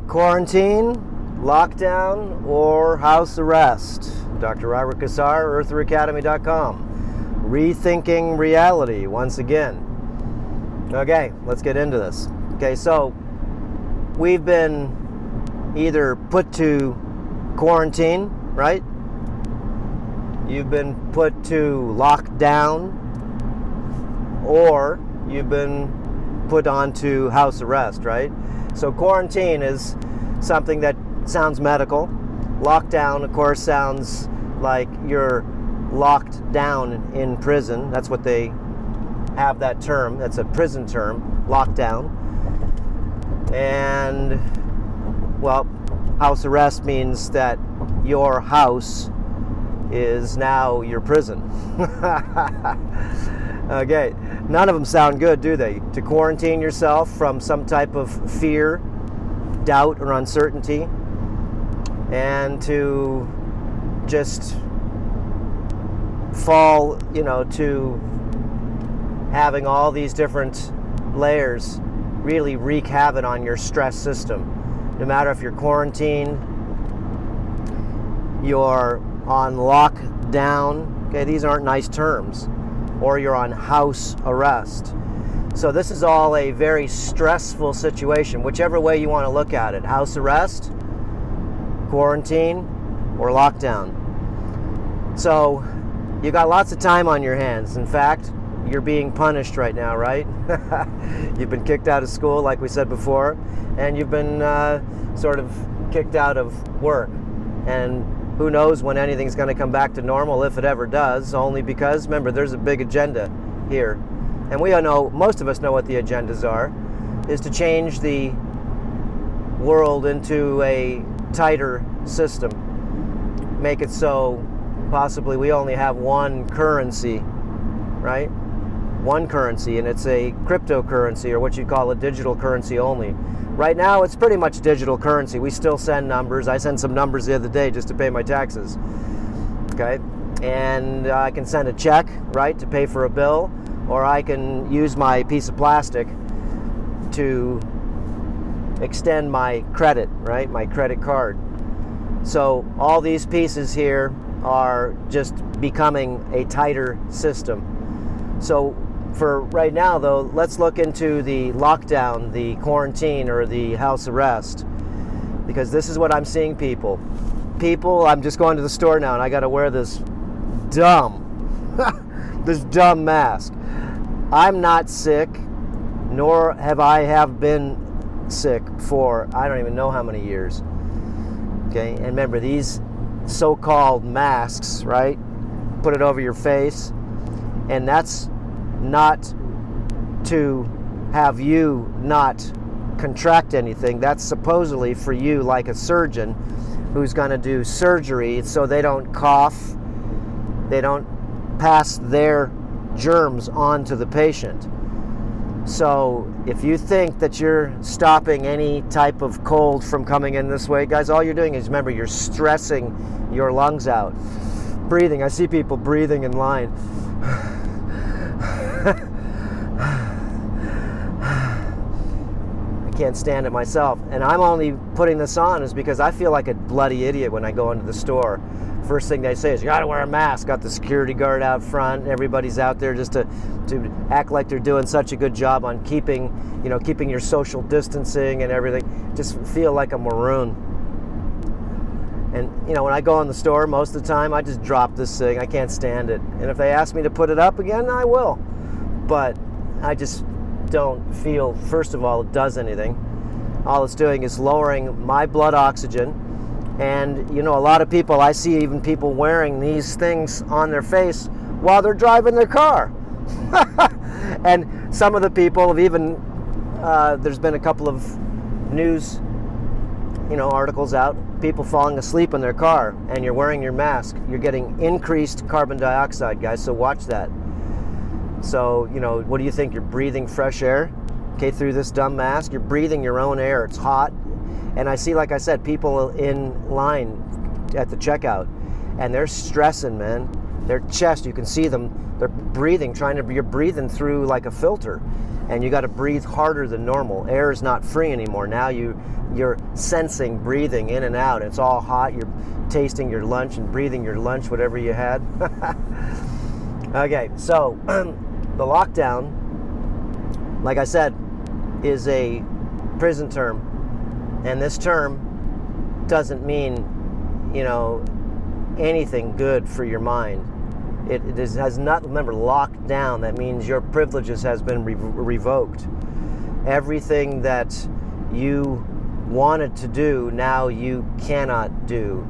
Quarantine, lockdown, or house arrest? Dr. Robert Cassar, EartherAcademy.com. Rethinking reality once again. Okay, let's get into this. Okay, so we've been either put to quarantine, right? You've been put to lockdown, or you've been put onto house arrest, right? So quarantine is something that sounds medical. Lockdown, of course, sounds like you're locked down in prison. That's what they have, that term. That's a prison term, lockdown. And, well, house arrest means that your house is now your prison. Okay, none of them sound good, do they? To quarantine yourself from some type of fear, doubt, or uncertainty, and to just fall, to having all these different layers really wreak havoc on your stress system. No matter if you're quarantined, you're on lockdown, okay, these aren't nice terms, or you're on house arrest. So this is all a very stressful situation, whichever way you want to look at it. House arrest, quarantine, or lockdown. So you got lots of time on your hands. In fact, you're being punished right now, right? You've been kicked out of school, like we said before, and you've been sort of kicked out of work. And who knows when anything's going to come back to normal, if it ever does, only because, remember, there's a big agenda here. And we all know, most of us know what the agendas are, is to change the world into a tighter system. Make it so possibly we only have one currency, right? One currency, and it's a cryptocurrency, or what you call a digital currency only. Right now, it's pretty much digital currency. We still send numbers. I sent some numbers the other day just to pay my taxes, okay? And I can send a check, right, to pay for a bill, or I can use my piece of plastic to extend my credit, right, my credit card. So all these pieces here are just becoming a tighter system. So for right now, though, let's look into the lockdown, the quarantine, or the house arrest, because this is what I'm seeing people. I'm just going to the store now, and I got to wear this dumb mask. I'm not sick, nor have I been sick for I don't even know how many years. Okay, and remember, these so-called masks, right? Put it over your face, and that's not to have you not contract anything. That's supposedly for you, like a surgeon who's going to do surgery, so they don't cough, they don't pass their germs on to the patient. So if you think that you're stopping any type of cold from coming in this way, guys, all you're doing is, remember, you're stressing your lungs out. Breathing, I see people breathing in line. I can't stand it myself, and I'm only putting this on is because I feel like a bloody idiot when I go into the store. First thing they say is, you gotta wear a mask. Got the security guard out front, everybody's out there just to act like they're doing such a good job on keeping your social distancing and everything. Just feel like a maroon. And when I go in the store, most of the time I just drop this thing. I can't stand it. And if they ask me to put it up again, I will. But I just don't feel, first of all, it does anything. All it's doing is lowering my blood oxygen. And a lot of people, I see even people wearing these things on their face while they're driving their car. And some of the people have even, there's been a couple of news, articles out, people falling asleep in their car, and you're wearing your mask. You're getting increased carbon dioxide, guys, so watch that. So, what do you think? You're breathing fresh air, okay, through this dumb mask. You're breathing your own air. It's hot. And I see, like I said, people in line at the checkout, and they're stressing, man. Their chest, you can see them, they're breathing, you're breathing through like a filter. and you got to breathe harder than normal. Air is not free anymore. Now you're sensing breathing in and out. It's all hot. You're tasting your lunch and breathing your lunch, whatever you had. Okay, so the lockdown, like I said, is a prison term, and this term doesn't mean, anything good for your mind. Has not, remember, locked down, that means your privileges has been revoked. Everything that you wanted to do, now you cannot do.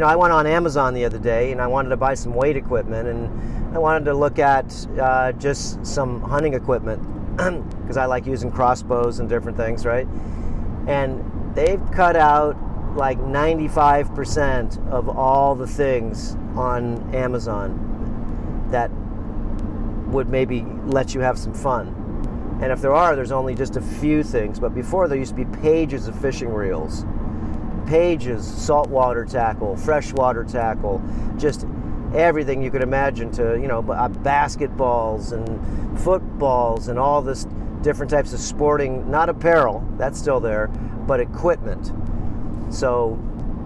I went on Amazon the other day, and I wanted to buy some weight equipment, and I wanted to look at just some hunting equipment, because I like using crossbows and different things, right? And they've cut out like 95% of all the things on Amazon that would maybe let you have some fun. And if there's only just a few things. But before, there used to be pages of fishing reels, pages, saltwater tackle, freshwater tackle, just everything you could imagine, to basketballs and footballs and all this different types of sporting, not apparel, that's still there, but equipment. So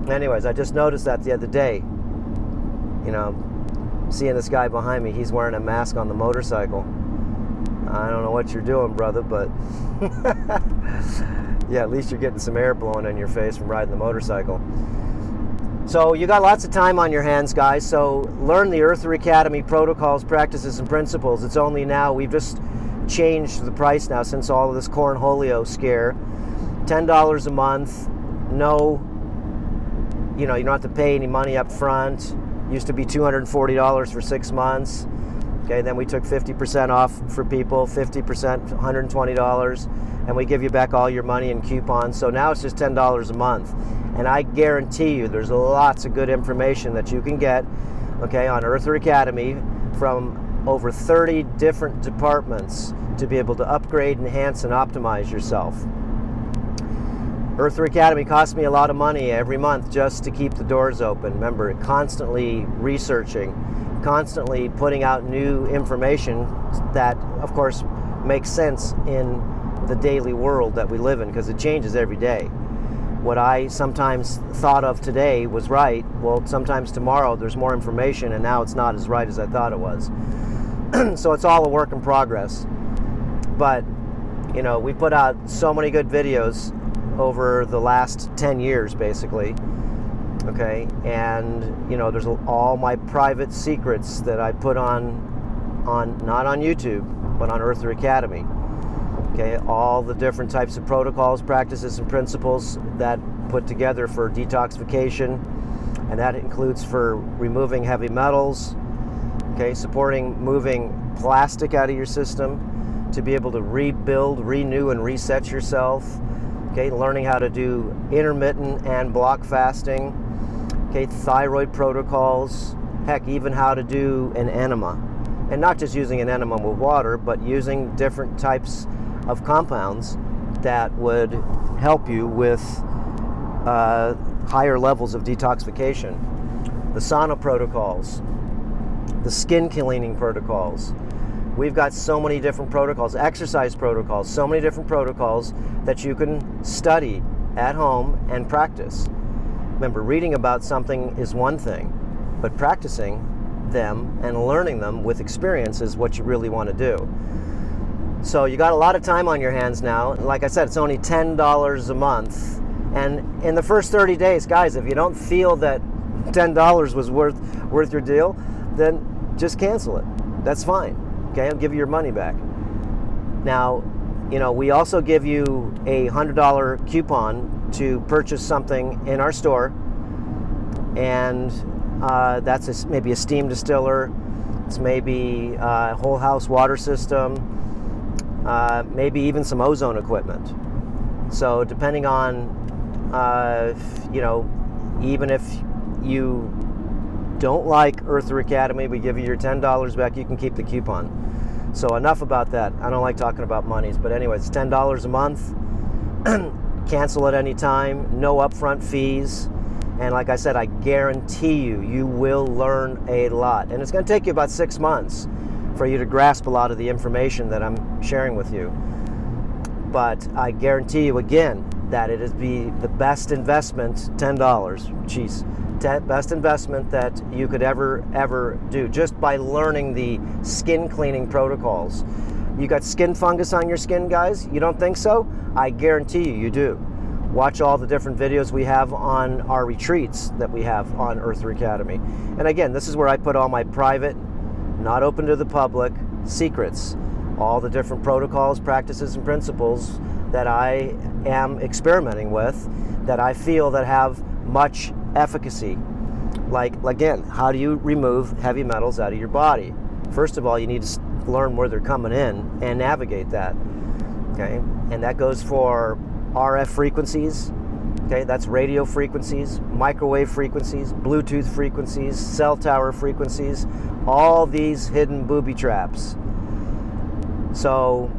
anyways, I just noticed that the other day, seeing this guy behind me, he's wearing a mask on the motorcycle. I don't know what you're doing, brother, but yeah, at least you're getting some air blowing in your face from riding the motorcycle. So you got lots of time on your hands, guys. So learn the Earther Academy protocols, practices, and principles. It's only now, we've just changed the price now since all of this cornholio scare. $10 a month. No, you don't have to pay any money up front. Used to be $240 for 6 months. Okay, then we took 50% off for people, 50%, $120, and we give you back all your money in coupons. So now it's just $10 a month. And I guarantee you there's lots of good information that you can get, okay, on Earther Academy from over 30 different departments to be able to upgrade, enhance, and optimize yourself. Earther Academy costs me a lot of money every month just to keep the doors open. Remember, constantly researching, constantly putting out new information that, of course, makes sense in the daily world that we live in, because it changes every day. What I sometimes thought of today was right. Well, sometimes tomorrow there's more information, and now it's not as right as I thought it was. So it's all a work in progress. But, we put out so many good videos over the last 10 years, basically. Okay, and there's all my private secrets that I put on not on YouTube, but on Earther Academy. Okay, all the different types of protocols, practices, and principles that put together for detoxification, and that includes for removing heavy metals. Okay, supporting moving plastic out of your system to be able to rebuild, renew, and reset yourself. Okay, learning how to do intermittent and block fasting. Okay, thyroid protocols, heck, even how to do an enema. And not just using an enema with water, but using different types of compounds that would help you with higher levels of detoxification. The sauna protocols, the skin cleaning protocols. We've got so many different protocols, exercise protocols, so many different protocols that you can study at home and practice. Remember, reading about something is one thing, but practicing them and learning them with experience is what you really want to do. So you got a lot of time on your hands now. Like I said, it's only $10 a month. And in the first 30 days, guys, if you don't feel that $10 was worth your deal, then just cancel it. That's fine. Okay, I'll give you your money back. Now, we also give you a $100 coupon to purchase something in our store, and that's maybe a steam distiller, it's maybe a whole house water system, maybe even some ozone equipment. So depending on, even if you don't like Earther Academy, we give you your $10 back, you can keep the coupon. So enough about that. I don't like talking about monies, but anyway, it's $10 a month. Cancel at any time, no upfront fees. And like I said, I guarantee you will learn a lot. And it's going to take you about 6 months for you to grasp a lot of the information that I'm sharing with you. But I guarantee you again that it is the best investment, $10, jeez, best investment that you could ever do, just by learning the skin cleaning protocols. You got skin fungus on your skin, guys? You don't think so? I guarantee you do. Watch all the different videos we have on our retreats that we have on Earther Academy. And again, this is where I put all my private, not open to the public, secrets. All the different protocols, practices, and principles that I am experimenting with that I feel that have much efficacy. Like, again, how do you remove heavy metals out of your body? First of all, you need to learn where they're coming in and navigate that. Okay? And that goes for RF frequencies, okay, that's radio frequencies, microwave frequencies, Bluetooth frequencies, cell tower frequencies, all these hidden booby traps. So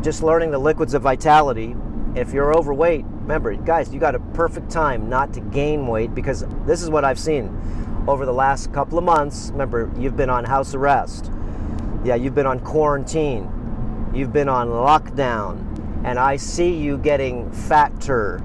just learning the liquids of vitality. If you're overweight, remember, guys, you got a perfect time not to gain weight, because this is what I've seen over the last couple of months. Remember, you've been on house arrest. Yeah, you've been on quarantine. You've been on lockdown. And I see you getting fatter,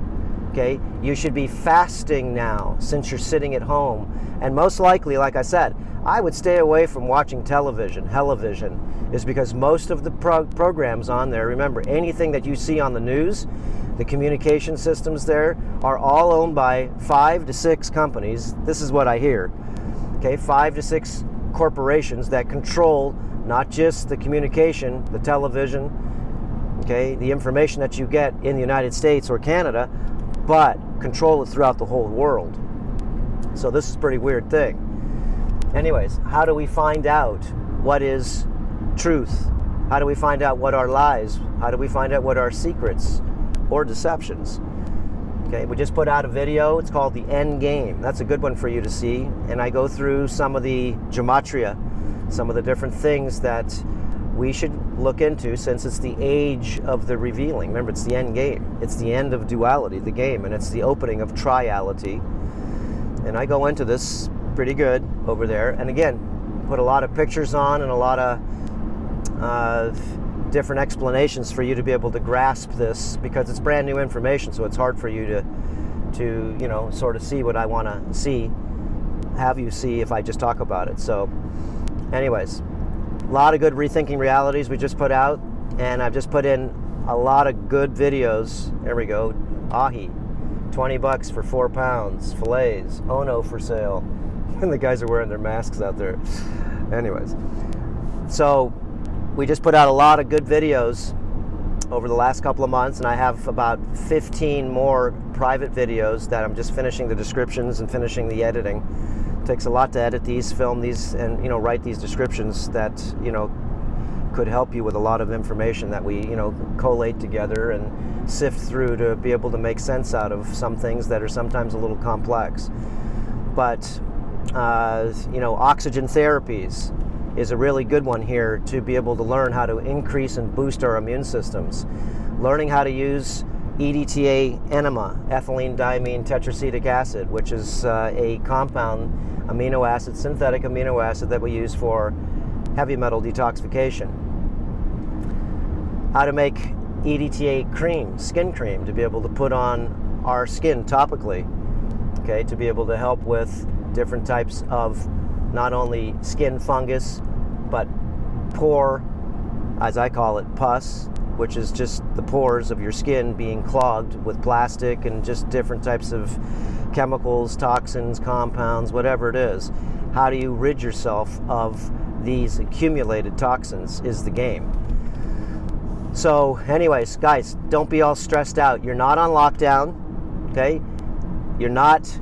okay? You should be fasting now since you're sitting at home. And most likely, like I said, I would stay away from watching television. Television is because most of the programs on there, remember, anything that you see on the news, the communication systems there are all owned by 5 to 6 companies. This is what I hear, okay? 5 to 6 corporations that control not just the communication, the television, okay, the information that you get in the United States or Canada, but control it throughout the whole world. So this is a pretty weird thing. Anyways, how do we find out what is truth? How do we find out what are lies? How do we find out what are secrets or deceptions? Okay, we just put out a video. It's called The End Game. That's a good one for you to see. And I go through some of the gematria, some of the different things that we should look into, since it's the age of the revealing. Remember, it's the end game. It's the end of duality, the game, and it's the opening of triality. And I go into this pretty good over there. And again, put a lot of pictures on and a lot of different explanations for you to be able to grasp this, because it's brand new information, so it's hard for you to you know, sort of see what I want to see, have you see if I just talk about it. So anyways, a lot of good Rethinking Realities we just put out, and I've just put in a lot of good videos. There we go. Ahi, $20 for 4 pounds. Fillets, Ono for sale. And the guys are wearing their masks out there. Anyways, so we just put out a lot of good videos over the last couple of months, and I have about 15 more private videos that I'm just finishing the descriptions and finishing the editing. Takes a lot to edit these, film these, and, you know, write these descriptions that, you know, could help you with a lot of information that we, you know, collate together and sift through to be able to make sense out of some things that are sometimes a little complex. But you know, oxygen therapies is a really good one here to be able to learn how to increase and boost our immune systems. Learning how to use EDTA ENEMA, ethylene diamine tetracetic acid, which is a compound amino acid, synthetic amino acid that we use for heavy metal detoxification. How to make EDTA cream, skin cream, to be able to put on our skin topically, okay, to be able to help with different types of not only skin fungus, but pore, as I call it, pus, which is just the pores of your skin being clogged with plastic and just different types of chemicals, toxins, compounds, whatever it is. How do you rid yourself of these accumulated toxins is the game. So anyways, guys, don't be all stressed out. You're not on lockdown, okay? You're not,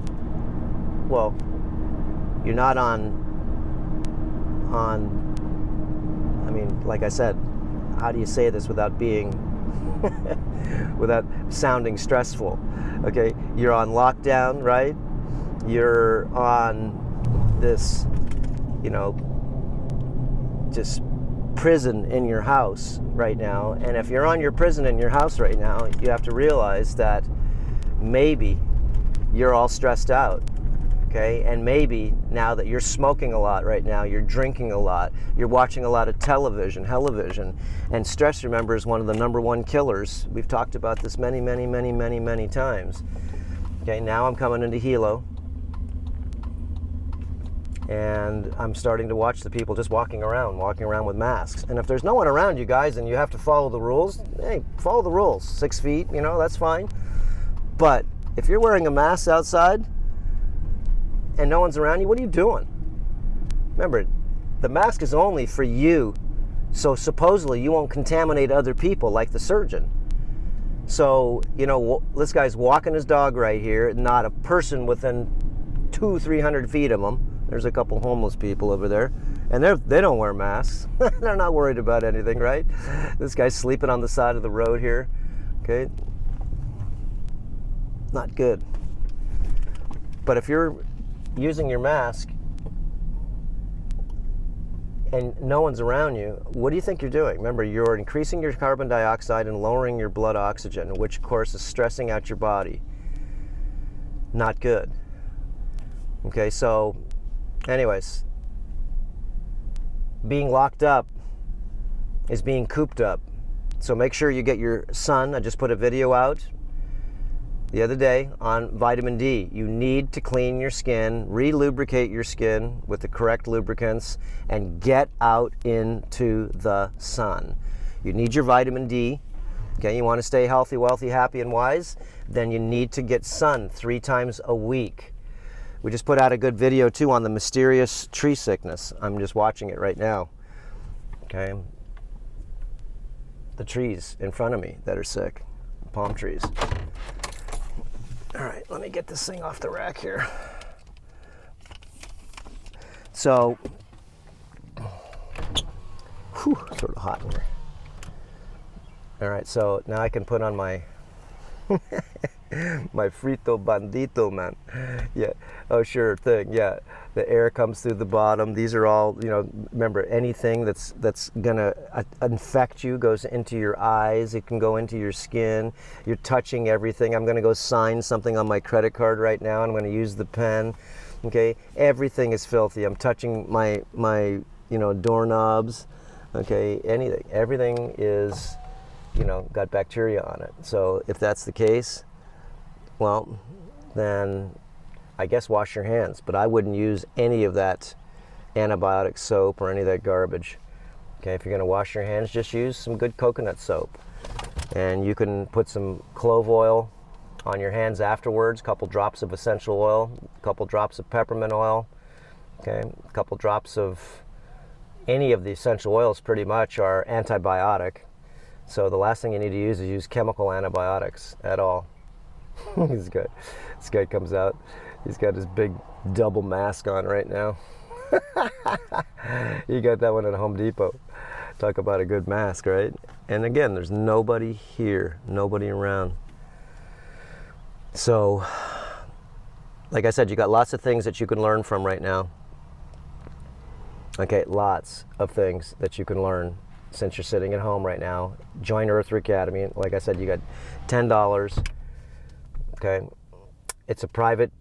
well, you're not on, I mean, like I said, how do you say this without being, without sounding stressful? Okay, you're on lockdown, right? You're on this, you know, just prison in your house right now. And if you're on your prison in your house right now, you have to realize that maybe you're all stressed out. okay? And maybe now that you're smoking a lot right now, you're drinking a lot, you're watching a lot of television, television, and stress, remember, is one of the #1 killers. We've talked about this many, many, many, many, many times. Okay, now I'm coming into Hilo, and I'm starting to watch the people just walking around with masks. And if there's no one around you guys and you have to follow the rules, hey, follow the rules. 6 feet, you know, that's fine. But if you're wearing a mask outside and no one's around you, what are you doing? Remember, the mask is only for you, so supposedly you won't contaminate other people like the surgeon. So, you know, this guy's walking his dog right here, not a person within 200-300 feet of him. There's a couple homeless people over there, and they don't wear masks. They're not worried about anything, right? This guy's sleeping on the side of the road here. Okay, not good. But if you're using your mask and no one's around you, what do you think you're doing? Remember, you're increasing your carbon dioxide and lowering your blood oxygen, which of course is stressing out your body. Not good. Okay, so anyways, being locked up is being cooped up. So make sure you get your sun. I just put a video out the other day on vitamin D. You need to clean your skin, re-lubricate your skin with the correct lubricants, and get out into the sun. You need your vitamin D. Okay, you want to stay healthy, wealthy, happy, and wise? Then you need to get sun 3 times a week. We just put out a good video too on the mysterious tree sickness. I'm just watching it right now. Okay. The trees in front of me that are sick. Palm trees. All right, let me get this thing off the rack here. So, sort of hot in here. All right, so now I can put on my my frito bandito, man. Yeah. Oh, sure thing. Yeah. The air comes through the bottom. These are all, you know, remember, anything that's gonna infect you goes into your eyes. It can go into your skin. You're touching everything. I'm gonna go sign something on my credit card right now. I'm gonna use the pen. Okay. Everything is filthy. I'm touching my you know, doorknobs. Okay. Anything. Everything is, you know, got bacteria on it. So if that's the case, well, then I guess wash your hands. But I wouldn't use any of that antibiotic soap or any of that garbage. Okay, if you're going to wash your hands, just use some good coconut soap. And you can put some clove oil on your hands afterwards, a couple drops of essential oil, a couple drops of peppermint oil, okay, a couple drops of any of the essential oils pretty much are antibiotic. So the last thing you need to use is use chemical antibiotics at all. He's good. This guy comes out. He's got his big double mask on right now. You got that one at Home Depot. Talk about a good mask, right? And again, there's nobody here, nobody around. So, like I said, you got lots of things that you can learn from right now. Okay, lots of things that you can learn since you're sitting at home right now. Join Earthly Academy. Like I said, you got $10. Okay, it's a private,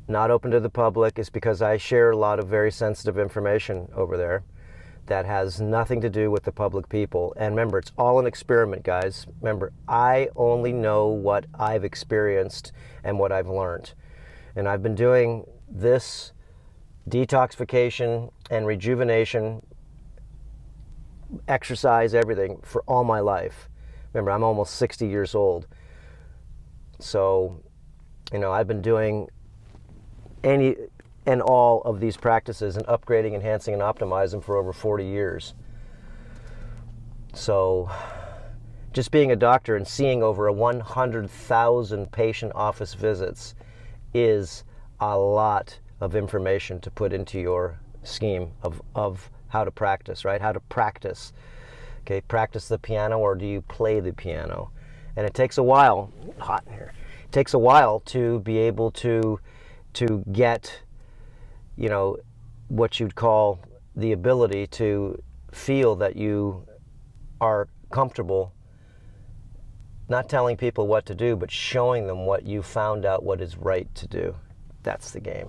not open to the public. It's because I share a lot of very sensitive information over there that has nothing to do with the public people. And remember, it's all an experiment, guys. Remember, I only know what I've experienced and what I've learned. And I've been doing this detoxification and rejuvenation, exercise, everything for all my life. Remember, I'm almost 60 years old. So, you know, I've been doing any and all of these practices and upgrading, enhancing, and optimizing them for over 40 years. So, just being a doctor and seeing over 100,000 patient office visits is a lot of information to put into your scheme of how to practice, right? How to practice. Okay, practice the piano, or do you play the piano? And it takes a while, hot in here, it takes a while to be able to get, you know, what you'd call the ability to feel that you are comfortable not telling people what to do, but showing them what you found out what is right to do. That's the game.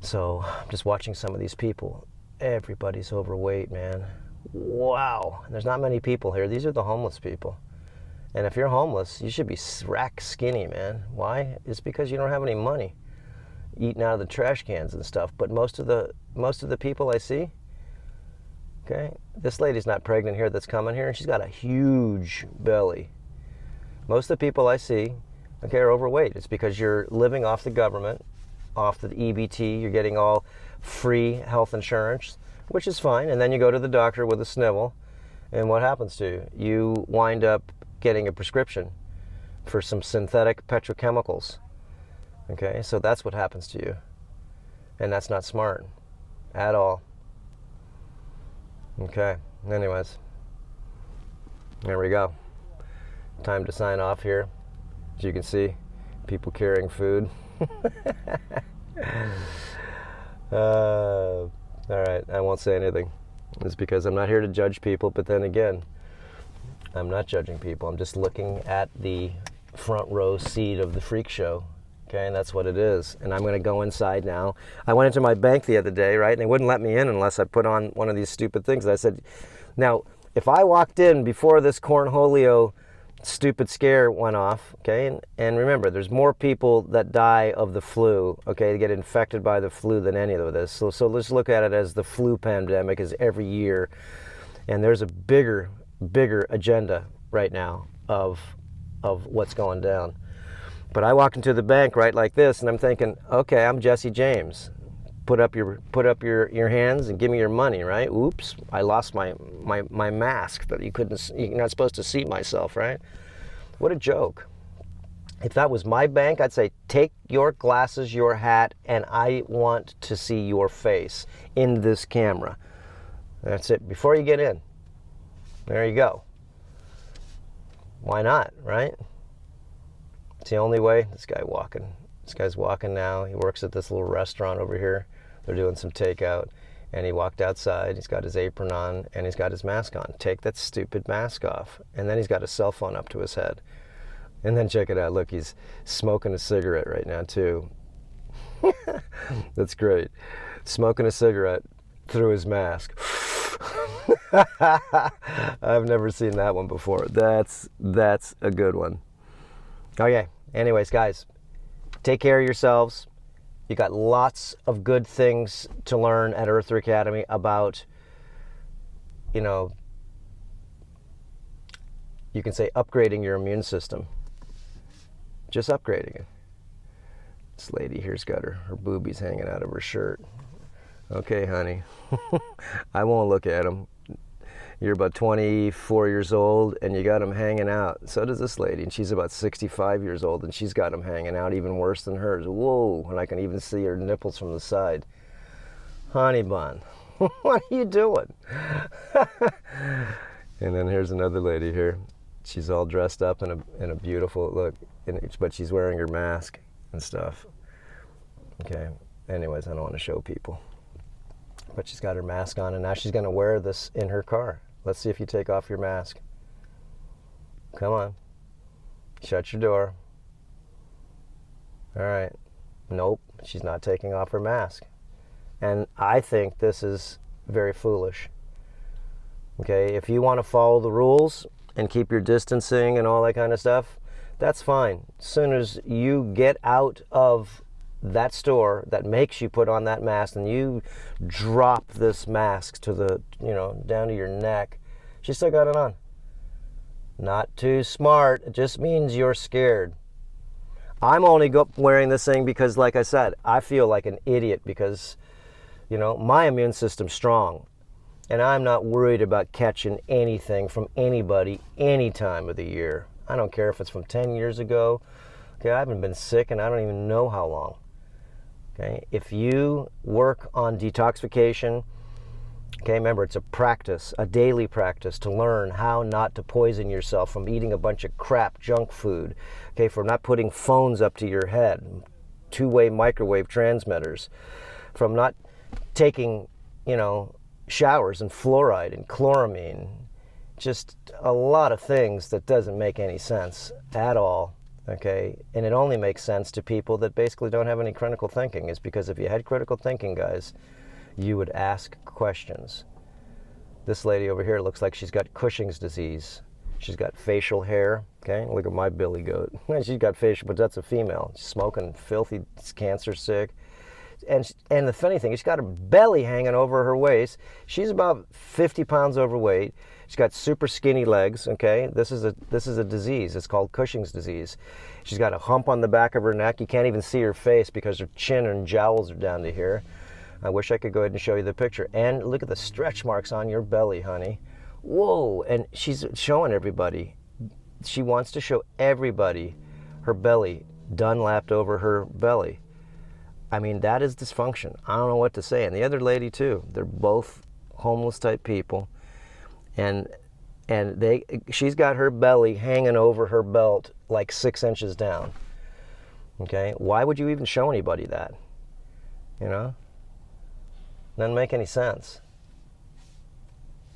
So I'm just watching some of these people. Everybody's overweight, man. Wow. And there's not many people here. These are the homeless people. And if you're homeless, you should be rack skinny, man. Why? It's because you don't have any money, eating out of the trash cans and stuff. But most of the people I see, okay, this lady's not pregnant here that's coming here, and she's got a huge belly. Most of the people I see, okay, are overweight. It's because you're living off the government, off the EBT. You're getting all free health insurance, which is fine. And then you go to the doctor with a snivel, and what happens to you? You wind up getting a prescription for some synthetic petrochemicals. Okay, so that's what happens to you. And that's not smart at all. Okay, anyways, there we go. Time to sign off here. As you can see, people carrying food. All right, I won't say anything. It's because I'm not here to judge people, but then again, I'm not judging people. I'm just looking at the front row seat of the freak show. Okay, and that's what it is. And I'm going to go inside now. I went into my bank the other day, right? And they wouldn't let me in unless I put on one of these stupid things. And I said, now, if I walked in before this cornholio stupid scare went off, okay, and remember, there's more people that die of the flu, okay, to get infected by the flu than any of this. So let's look at it as the flu pandemic is every year. And there's a bigger agenda right now of what's going down. But I walked into the bank right like this, and I'm thinking, okay, I'm Jesse James. Put up your hands and give me your money, right? Oops, I lost my mask that you're not supposed to see myself, right? What a joke. If that was my bank, I'd say, take your glasses, your hat, and I want to see your face in this camera. That's it, before you get in. There you go. Why not, right? It's the only way. This guy's walking now. He works at this little restaurant over here. They're doing some takeout. And he walked outside. He's got his apron on and he's got his mask on. Take that stupid mask off. And then he's got a cell phone up to his head. And then check it out. Look, he's smoking a cigarette right now too. That's great. Smoking a cigarette through his mask. I've never seen that one before. That's a good one. Okay, anyways, guys, take care of yourselves. You got lots of good things to learn at Earther Academy about, you can say upgrading your immune system. Just upgrading it. This lady here's got her boobies hanging out of her shirt. Okay, honey. I won't look at them. You're about 24 years old and you got them hanging out. So does this lady, and she's about 65 years old and she's got them hanging out even worse than hers. Whoa, and I can even see her nipples from the side. Honey bun, what are you doing? And then here's another lady here. She's all dressed up in a beautiful look, but she's wearing her mask and stuff. Okay, anyways, I don't want to show people. But she's got her mask on, and now she's going to wear this in her car. Let's see if you take off your mask. Come on. Shut your door. All right. Nope, she's not taking off her mask. And I think this is very foolish. Okay, if you want to follow the rules and keep your distancing and all that kind of stuff, that's fine. As soon as you get out of that store that makes you put on that mask and you drop this mask to the, down to your neck, she still got it on. Not too smart. It just means you're scared. I'm only wearing this thing because, like I said, I feel like an idiot because, my immune system's strong. And I'm not worried about catching anything from anybody any time of the year. I don't care if it's from 10 years ago. Okay, I haven't been sick and I don't even know how long. Okay, if you work on detoxification, okay, remember it's a practice, a daily practice to learn how not to poison yourself from eating a bunch of crap junk food, okay, from not putting phones up to your head, two-way microwave transmitters, from not taking, showers and fluoride and chloramine, just a lot of things that doesn't make any sense at all. Okay, and it only makes sense to people that basically don't have any critical thinking. Is because if you had critical thinking, guys, you would ask questions. This lady over here looks like she's got Cushing's disease. She's got facial hair. Okay, look at my billy goat. She's got facial, but that's a female. She's smoking filthy, cancer sick. And the funny thing is, she's got her belly hanging over her waist. She's about 50 pounds overweight. She's got super skinny legs. Okay, this is a disease. It's called Cushing's disease. She's got a hump on the back of her neck. You can't even see her face because her chin and jowls are down to here. I wish I could go ahead and show you the picture. And look at the stretch marks on your belly, honey. Whoa! And she's showing everybody. She wants to show everybody her belly, Dunlapped over her belly. I mean, that is dysfunction. I don't know what to say. And the other lady too. They're both homeless type people. And she's got her belly hanging over her belt like 6 inches down. Okay? Why would you even show anybody that? You know? Doesn't make any sense.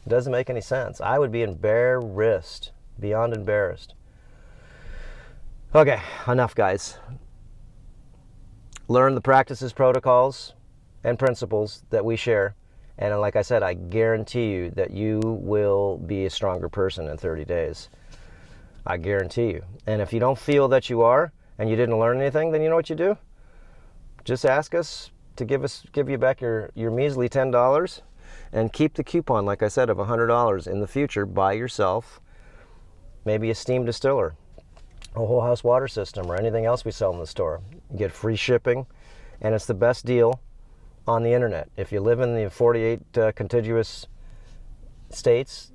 It doesn't make any sense. I would be embarrassed, beyond embarrassed. Okay, enough, guys. Learn the practices, protocols, and principles that we share. And like I said, I guarantee you that you will be a stronger person in 30 days. I guarantee you. And if you don't feel that you are, and you didn't learn anything, then you know what you do? Just ask us to give you back your measly $10 and keep the coupon, like I said, of $100 in the future. Buy yourself maybe a steam distiller, a whole house water system, or anything else we sell in the store. You get free shipping, and it's the best deal on the internet. If you live in the 48 contiguous states,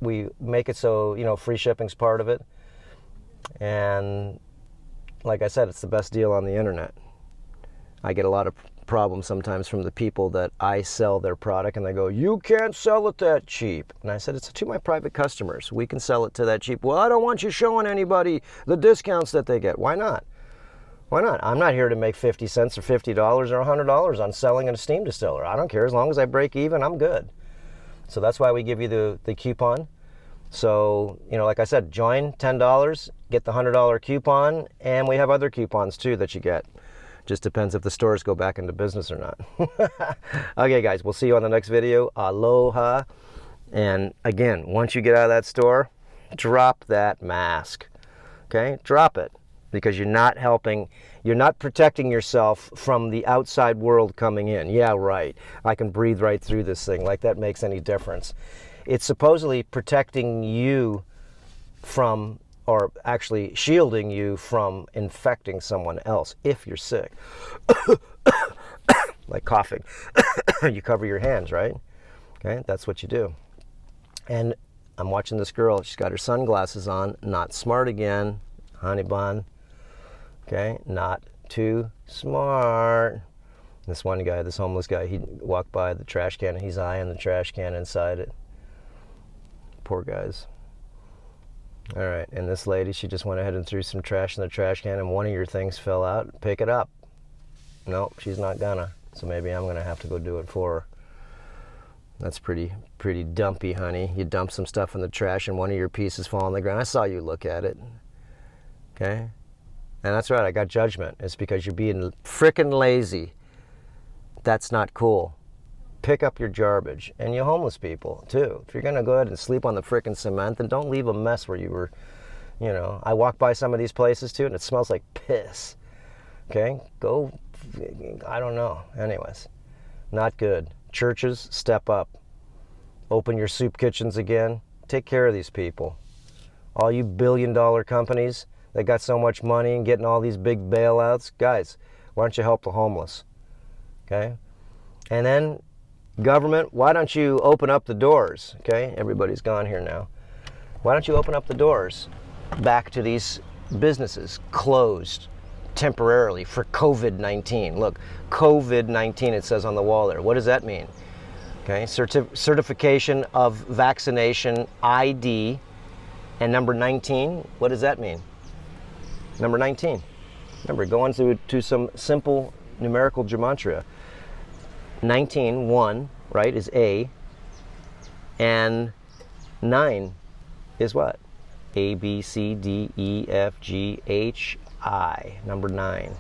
we make it so, you know, free shipping's part of it. And like I said, it's the best deal on the internet. I get a lot of problems sometimes from the people that I sell their product, and they go, "You can't sell it that cheap." And I said, it's to my private customers. We can sell it to that cheap. Well, I don't want you showing anybody the discounts that they get. Why not? Why not? I'm not here to make 50 cents or $50 or $100 on selling a steam distiller. I don't care. As long as I break even, I'm good. So that's why we give you the coupon. So, you know, like I said, join $10, get the $100 coupon, and we have other coupons too that you get. Just depends if the stores go back into business or not. Okay, guys, we'll see you on the next video. Aloha. And again, once you get out of that store, drop that mask. Okay? Drop it. Because you're not helping, you're not protecting yourself from the outside world coming in. Yeah, right. I can breathe right through this thing. Like that makes any difference. It's supposedly protecting you from, or actually shielding you from infecting someone else if you're sick. Like coughing. You cover your hands, right? Okay, that's what you do. And I'm watching this girl. She's got her sunglasses on. Not smart again. Honey bun. Okay, not too smart. This one guy, this homeless guy, he walked by the trash can and he's eyeing the trash can inside it. Poor guys. All right, and this lady, she just went ahead and threw some trash in the trash can, and one of your things fell out. Pick it up. Nope, she's not gonna. So maybe I'm gonna have to go do it for her. That's pretty dumpy, honey. You dump some stuff in the trash and one of your pieces fall on the ground. I saw you look at it. Okay? And that's right, I got judgment. It's because you're being frickin' lazy. That's not cool. Pick up your garbage. And you homeless people, too. If you're going to go ahead and sleep on the frickin' cement, then don't leave a mess where you were, you know. I walk by some of these places, too, and it smells like piss. Okay? Go, I don't know. Anyways, not good. Churches, step up. Open your soup kitchens again. Take care of these people. All you billion-dollar companies, they got so much money and getting all these big bailouts. Guys, why don't you help the homeless? Okay? And then, government, why don't you open up the doors? Okay? Everybody's gone here now. Why don't you open up the doors back to these businesses closed temporarily for COVID-19? Look, COVID-19, it says on the wall there. What does that mean? Okay? Certification of vaccination ID. And number 19, what does that mean? Number 19. Remember, go on to some simple numerical gematria. 19, 1, right, is A. And 9 is what? A, B, C, D, E, F, G, H, I. Number 9.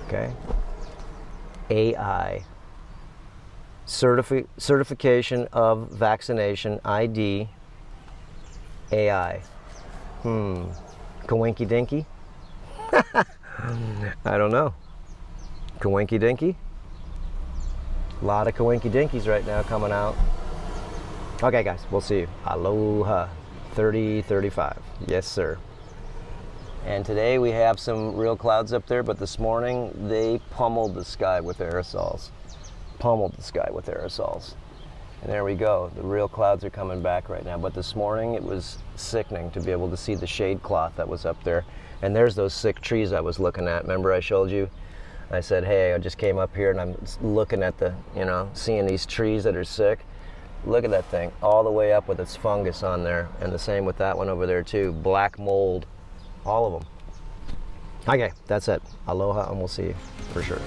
Okay. AI. Certification of vaccination, ID, AI. Kawinky dinky? I don't know. Kawinky dinky? A lot of kawinky dinkies right now coming out. Okay, guys, we'll see you. Aloha. 3035. Yes, sir. And today we have some real clouds up there, but this morning they pummeled the sky with aerosols. Pummeled the sky with aerosols. And there we go. The real clouds are coming back right now. But this morning it was sickening to be able to see the shade cloth that was up there. And there's those sick trees I was looking at. Remember I showed you? I said, hey, I just came up here and I'm looking at the, seeing these trees that are sick. Look at that thing, all the way up with its fungus on there. And the same with that one over there too. Black mold, all of them. Okay, that's it. Aloha, and we'll see you for sure.